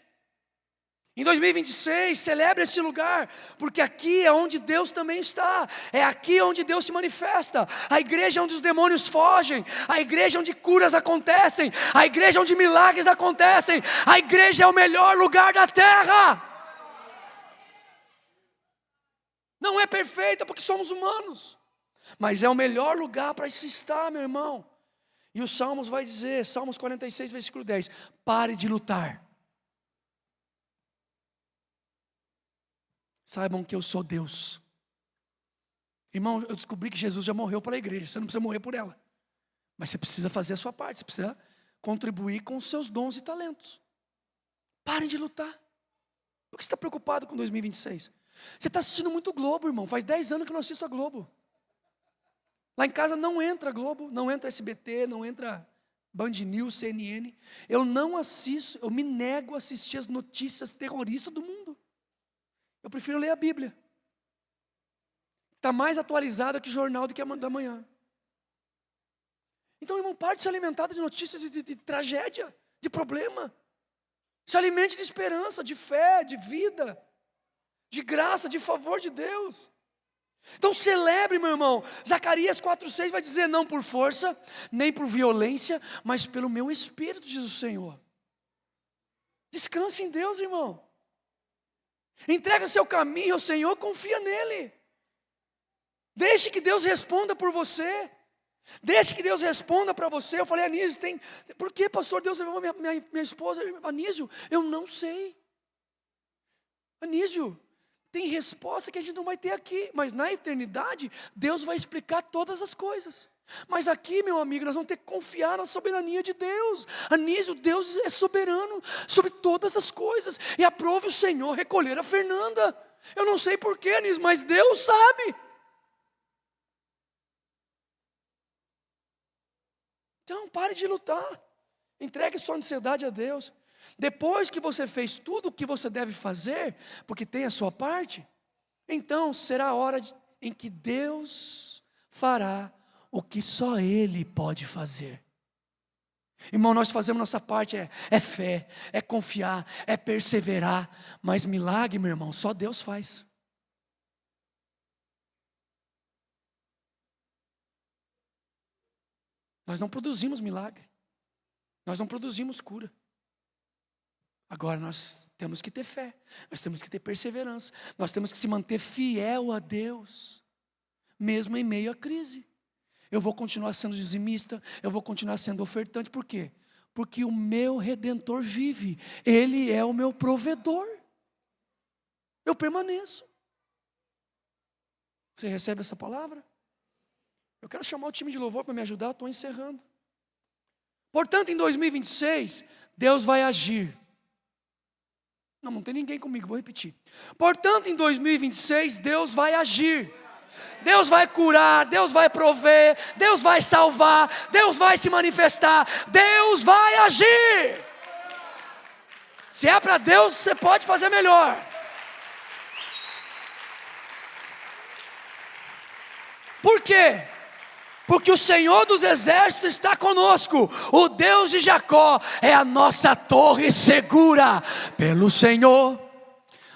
Em 2026, celebre esse lugar, porque aqui é onde Deus também está. É aqui onde Deus se manifesta. A igreja é onde os demônios fogem. A igreja é onde curas acontecem. A igreja é onde milagres acontecem. A igreja é o melhor lugar da terra. Não é perfeita porque somos humanos, mas é o melhor lugar para se estar, meu irmão. E os Salmos vai dizer, Salmos 46, versículo 10, pare de lutar. Saibam que eu sou Deus. Irmão, eu descobri que Jesus já morreu pela igreja. Você não precisa morrer por ela, mas você precisa fazer a sua parte. Você precisa contribuir com os seus dons e talentos. Parem de lutar. Por que você está preocupado com 2026? Você está assistindo muito Globo, irmão. Faz 10 anos que eu não assisto a Globo. Lá em casa não entra Globo, não entra SBT, não entra Band News, CNN. Eu não assisto, eu me nego a assistir as notícias terroristas do mundo. Eu prefiro ler a Bíblia. Está mais atualizada que o jornal do que a da manhã. Então, irmão, pare de se alimentar de notícias de tragédia, de problema. Se alimente de esperança, de fé, de vida, de graça, de favor de Deus. Então celebre, meu irmão. Zacarias 4,6 vai dizer, não por força, nem por violência, mas pelo meu Espírito, diz o Senhor. Descanse em Deus, irmão. Entrega seu caminho ao Senhor, confia nele. Deixe que Deus responda por você. Deixe que Deus responda para você. Eu falei, Anísio, por que, pastor, Deus levou minha esposa? Anísio, eu não sei. Anísio, tem resposta que a gente não vai ter aqui, mas na eternidade, Deus vai explicar todas as coisas. Mas aqui, meu amigo, nós vamos ter que confiar na soberania de Deus. Anísio, Deus é soberano sobre todas as coisas. E aprove o Senhor recolher a Fernanda. Eu não sei porquê, Anísio, mas Deus sabe. Então, pare de lutar. Entregue sua ansiedade a Deus. Depois que você fez tudo o que você deve fazer, porque tem a sua parte, então será a hora em que Deus fará o que só Ele pode fazer. Irmão, nós fazemos nossa parte, é fé, é confiar, é perseverar, mas milagre, meu irmão, só Deus faz. Nós não produzimos milagre, nós não produzimos cura. Agora nós temos que ter fé, nós temos que ter perseverança, nós temos que se manter fiel a Deus, mesmo em meio à crise. Eu vou continuar sendo dizimista, eu vou continuar sendo ofertante, por quê? Porque o meu Redentor vive, Ele é o meu provedor, eu permaneço. Você recebe essa palavra? Eu quero chamar o time de louvor para me ajudar, estou encerrando. Portanto, em 2026, Deus vai agir. Não tem ninguém comigo, vou repetir. Portanto, em 2026, Deus vai agir. Deus vai curar, Deus vai prover, Deus vai salvar, Deus vai se manifestar, Deus vai agir. Se é para Deus, você pode fazer melhor. Por quê? Porque o Senhor dos exércitos está conosco. O Deus de Jacó é a nossa torre segura. Pelo Senhor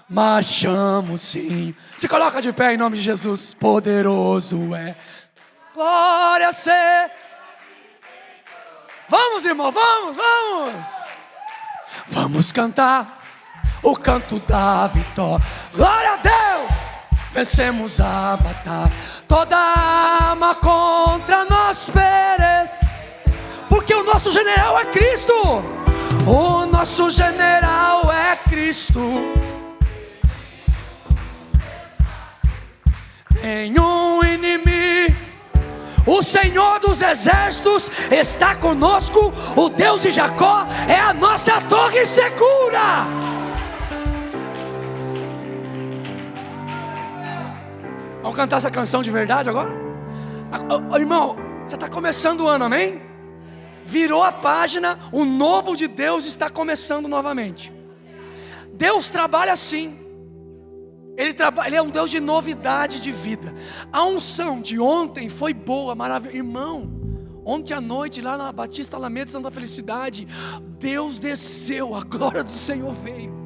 marchamos sim. Se coloca de pé em nome de Jesus. Poderoso é. Glória a ser. Vamos, irmão, vamos. Vamos cantar o canto da vitória. Glória a Deus. Vencemos a batalha. Toda arma contra nós perece. Porque o nosso general é Cristo. O nosso general é Cristo. Nenhum inimigo. O Senhor dos exércitos está conosco. O Deus de Jacó é a nossa torre segura. Vamos cantar essa canção de verdade agora? Irmão, você está começando o ano, amém? Virou a página, o novo de Deus está começando novamente. Deus trabalha assim. Ele é um Deus de novidade de vida. A unção de ontem foi boa, maravilhosa. Irmão, ontem à noite lá na Batista Alameda Santa Felicidade, Deus desceu, a glória do Senhor veio.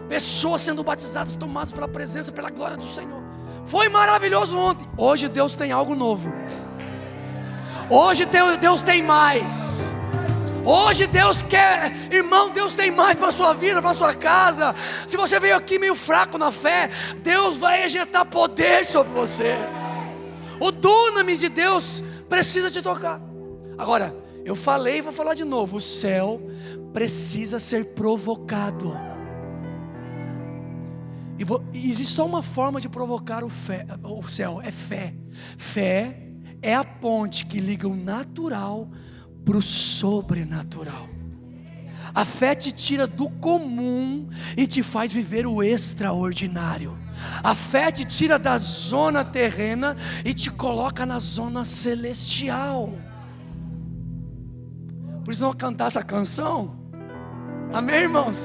Pessoas sendo batizadas, tomadas pela presença, pela glória do Senhor. Foi maravilhoso ontem. Hoje Deus tem algo novo. Hoje Deus tem mais. Hoje Deus quer, irmão, Deus tem mais para a sua vida, para a sua casa. Se você veio aqui meio fraco na fé, Deus vai injetar poder sobre você. O dunamis de Deus precisa te tocar. Agora, eu falei e vou falar de novo. O céu precisa ser provocado. E existe só uma forma de provocar o céu, é fé. Fé é a ponte que liga o natural para o sobrenatural. A fé te tira do comum e te faz viver o extraordinário. A fé te tira da zona terrena e te coloca na zona celestial. Por isso não cantar essa canção. Amém, irmãos?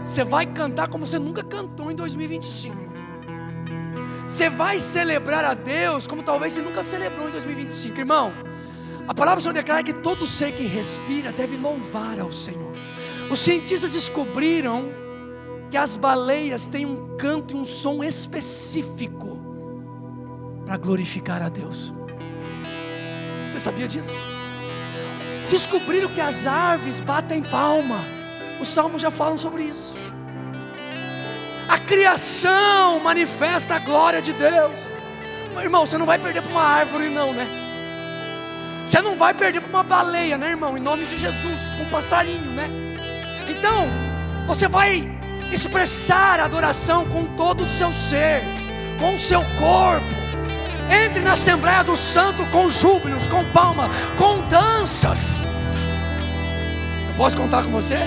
Você vai cantar como você nunca cantou em 2025. Você vai celebrar a Deus como talvez você nunca celebrou em 2025. Irmão, a palavra do Senhor declara que todo ser que respira deve louvar ao Senhor. Os cientistas descobriram que as baleias têm um canto e um som específico para glorificar a Deus. Você sabia disso? Descobriram que as árvores batem palma. Os salmos já falam sobre isso. A criação manifesta a glória de Deus. Irmão, você não vai perder para uma árvore não, né? Você não vai perder para uma baleia, né, irmão? Em nome de Jesus, com um passarinho, né? Então, você vai expressar adoração com todo o seu ser, com o seu corpo. Entre na Assembleia do Santo com júbilos, com palma, com danças. Eu posso contar com você?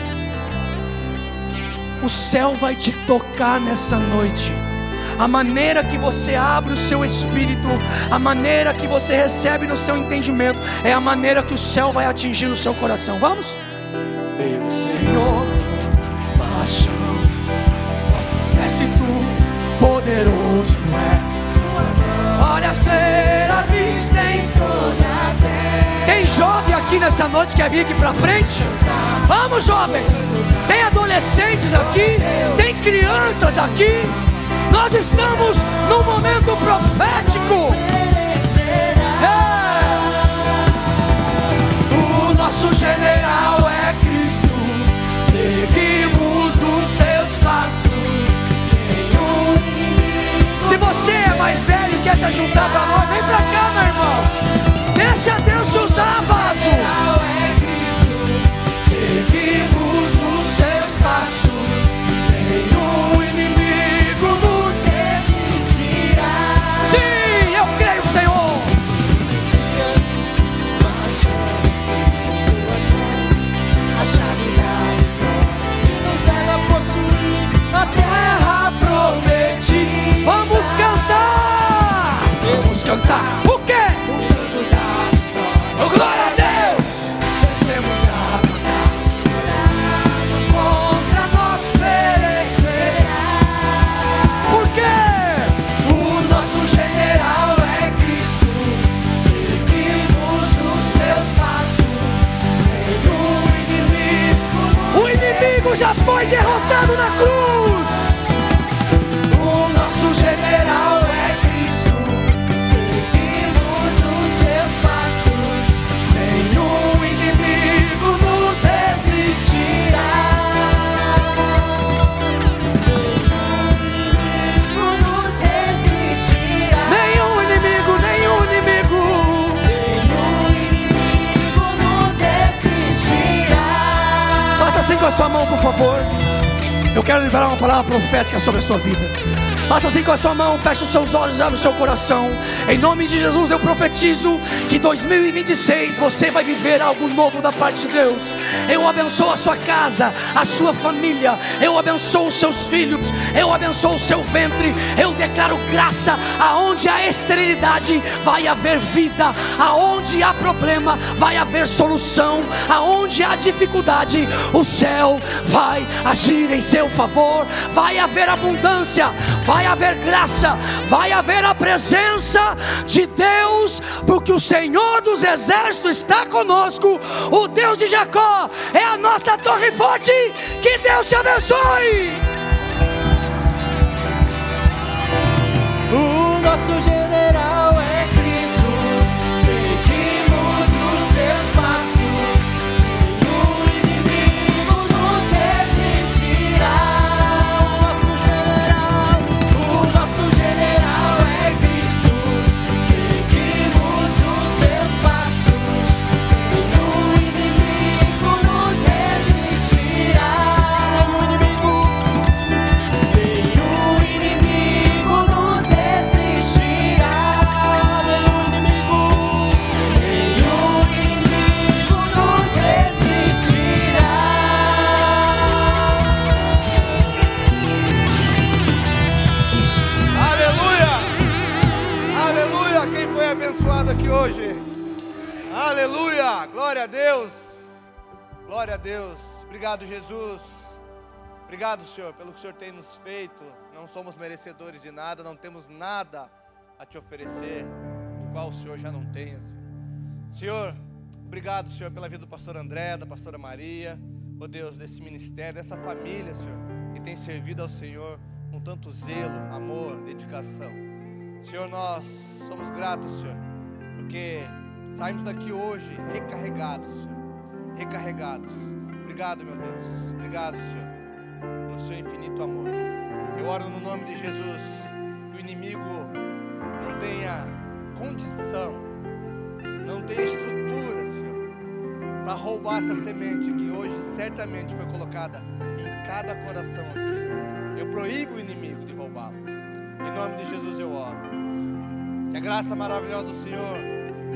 O céu vai te tocar nessa noite. A maneira que você abre o seu espírito, a maneira que você recebe no seu entendimento, é a maneira que o céu vai atingir no seu coração. Vamos? Meu Senhor, paixão, fortalece tu, poderoso é. Olha ser a vista em toda a terra. Tem jovem aqui nessa noite que quer vir aqui pra frente? Vamos, jovens. Tem adolescentes aqui, tem crianças aqui. Nós estamos num momento profético. O nosso general é Cristo. Seguimos os seus passos. Se você é mais velho e quer se juntar para nós, vem pra cá, meu irmão. Deixa Deus te usar, vaso. Seguimos os seus passos. Nenhum inimigo nos resistirá. Sim, eu creio, Senhor. A chave da vitória que nos leva a possuir a terra prometida. Vamos cantar. Vamos cantar. O quê? O canto da vitória. Oh, glória a Deus. Descemos a batalha contra nós perecerá. Por quê? O nosso general é Cristo. Seguimos os seus passos. Nenhum inimigo. O inimigo já foi derrotado na cruz. O nosso general é Cristo. Seguimos os seus passos. Nenhum inimigo nos resistirá. Nenhum inimigo nos resistirá. Nenhum inimigo, nenhum inimigo. Nenhum inimigo nos resistirá. Faça assim com a sua mão, por favor. Eu quero liberar uma palavra profética sobre a sua vida. Faça assim com a sua mão, feche os seus olhos, abre o seu coração. Em nome de Jesus eu profetizo que 2026 você vai viver algo novo da parte de Deus. Eu abençoo a sua casa, a sua família. Eu abençoo os seus filhos. Eu abençoo o seu ventre. Eu declaro graça. Aonde há esterilidade vai haver vida. Aonde há problema vai haver solução. Aonde há dificuldade, o céu vai agir em seu favor. Vai haver abundância, vai haver graça, vai haver a presença de Deus, porque o Senhor dos exércitos está conosco. O Deus de Jacó é a nossa torre forte. Que Deus te abençoe. O nosso general é Cristo, seguimos os seus passos, nenhum inimigo nos resistirá. O nosso general é Cristo, seguimos os seus passos, nenhum inimigo nos resistirá. Nenhum inimigo nos resistirá. Nenhum inimigo nos resistirá. Aleluia! Aleluia! Quem foi abençoado aqui hoje? Aleluia! Glória a Deus! Glória a Deus! Obrigado, Jesus! Obrigado, Senhor, pelo que o Senhor tem nos feito. Não somos merecedores de nada, não temos nada a te oferecer, do qual o Senhor já não tenha, Senhor. Obrigado, Senhor, pela vida do pastor André, da pastora Maria, oh Deus, desse ministério, dessa família, Senhor, que tem servido ao Senhor com tanto zelo, amor, dedicação. Senhor, nós somos gratos, Senhor, porque saímos daqui hoje recarregados, Senhor, recarregados. Obrigado, meu Deus, obrigado, Senhor, pelo seu infinito amor. Eu oro no nome de Jesus, que o inimigo não tenha condição, não tenha estrutura, Senhor, para roubar essa semente que hoje certamente foi colocada em cada coração aqui. Eu proíbo o inimigo de roubá-lo. Em nome de Jesus eu oro. Que a graça maravilhosa do Senhor,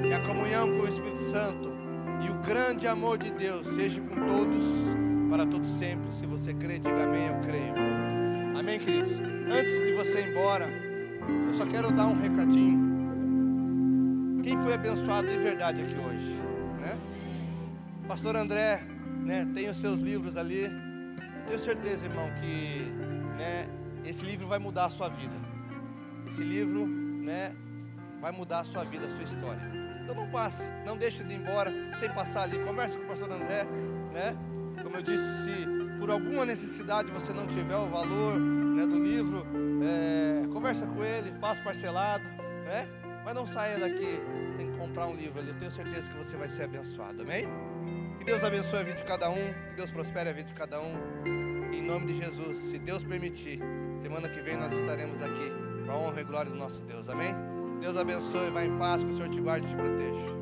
que a comunhão com o Espírito Santo e o grande amor de Deus seja com todos, para todos sempre. Se você crê, diga amém, eu creio. Amém, queridos? Antes de você ir embora, eu só quero dar um recadinho. Quem foi abençoado de verdade aqui hoje, né? Pastor André, né, tem os seus livros ali. Tenho certeza, irmão, que, né, esse livro vai mudar a sua vida. Esse livro, né, vai mudar a sua vida, a sua história. Então não passe, não deixe de ir embora sem passar ali. Converse com o pastor André, né? Como eu disse, se por alguma necessidade você não tiver o valor, né, do livro, conversa com ele, faça parcelado, né? Mas não saia daqui sem comprar um livro ali. Eu tenho certeza que você vai ser abençoado, amém? Que Deus abençoe a vida de cada um, que Deus prospere a vida de cada um. Em nome de Jesus, se Deus permitir, semana que vem nós estaremos aqui para a honra e glória do nosso Deus, amém? Deus abençoe, vá em paz, que o Senhor te guarde e te proteja.